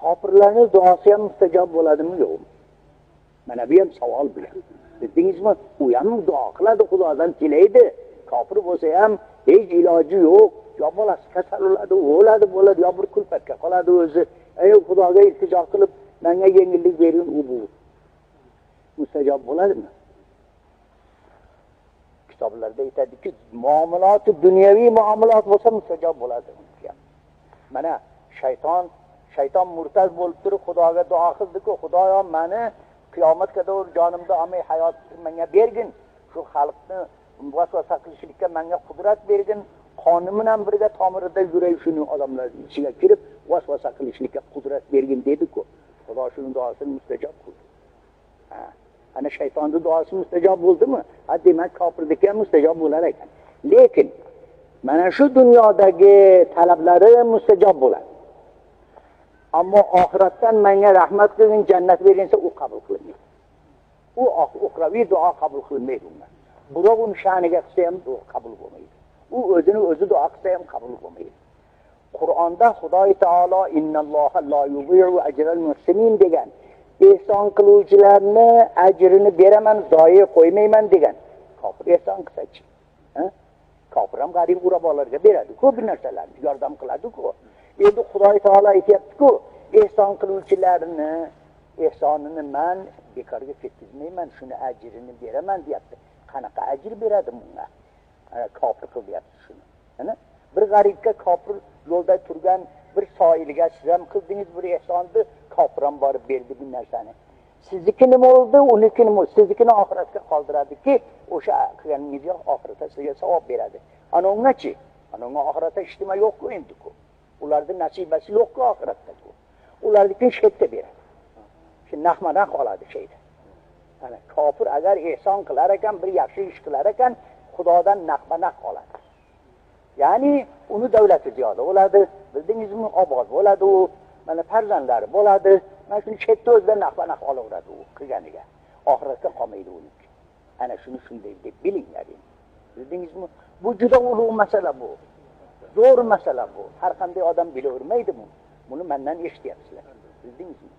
kofirlarning duosi ham mustajob bo'ladimi yo'qmi? Mana bu ham savol bu. Bildingizmi? U ham duo qiladi, Xudodan tilaydi. Kofir bo'lsa ham hech iloji yo'q. Yo bolasi kasal bo'ladi, yo bir kulfatga qoladi o'zi. Ey Xudoga iltijo qilib, menga yengillik bering, u bu. Mustajob bo'ladimi? Kitoblarda aytadiki, muomalot, dunyoviy muomalot bo'lsa mustajob bo'ladi. Mana shayton murtad bo'lib turib Xudoga duo qildi-ku, Xudoyo meni qiyomatga qadar jonimda olmay hayot menga bergin. Shu xalqni vasvasa qilishlikka menga qudrat bergin. Qonim bilan birga tomirida yuray shuni odamlar ichiga kirib vasvasa qilishlikka qudrat bergin dedi-ku. Xudo shuni duosini mustajob qildi. Ana shaytonning duosi mustajob bo'ldimi? Demak kofirniki ham mustajob bo'lar ekan. Lekin mana shu dunyodagi talablari mustajob bo'ladi. Ammo oxiratdan menga rahmat qilgin, jannat beringsa u qabul qilinmaydi. U uxroviy duo qabul qilinmaydi undan. Birov uni sha'niga qilsa ham duo qabul bo'lmaydi. U o'zi duo qilsa ham qabul bo'lmaydi. Qur'onda Xudo taolo innalloha la yuzi'u ajral muhsinin degan. Ehson qiluvchilarni ajrini beraman, zoyi qo'ymayman degan. Kofir ehson qilsa-chi? Kofir ham g'arib urabolarga beradi, ko'p narsalarni yordam qiladi-ku. Endi Xudo taolo aytayapti-ku, ehson qiluvchilarni ehsonini men bekorga ketkizmayman, shuni ajrini beraman deyapti. Qanaqa ajr beradi bunga? Kofir qilyapti shuni. Bir g'aribga kofir yo'lda turgan bir soiliga siz ham qildingiz bir ehsonni, kofir ham borib berdi bu narsani. Sizniki nima bo'ldi, uniki nima? Siznikini oxiratga qoldiradiki, o'sha qilganingizni oxiratda sizga savob beradi. Ana ungachi? Ana unga oxiratda ijtimo yo'q-ku endi-ku. Ularning nasibasi yo'q-ku oxiratda-ku. Ularniki shekda beradi. Shu nahmadan qoladi şeyda. Ana kofir agar ehson qilar ekan, bir yaxshi ish qilar ekan, Xudodan nahma qoladi. Ya'ni uni davlati ziyoda bo'ladi, bildingizmi, obod bo'ladi u, mana farzandlari bo'ladi. Mana shuni chetda o'zidan nahma olaveradi u qilganiga. Oxiratga qolmaydi u. Ana shuni shunday deb bilinglar. Bildingizmi? Bu juda ulug' masala bu. Zo'r masala bu. Har qanday odam bilavermaydi bu. Buni mendan eshityapsizlar. Bildingizmi?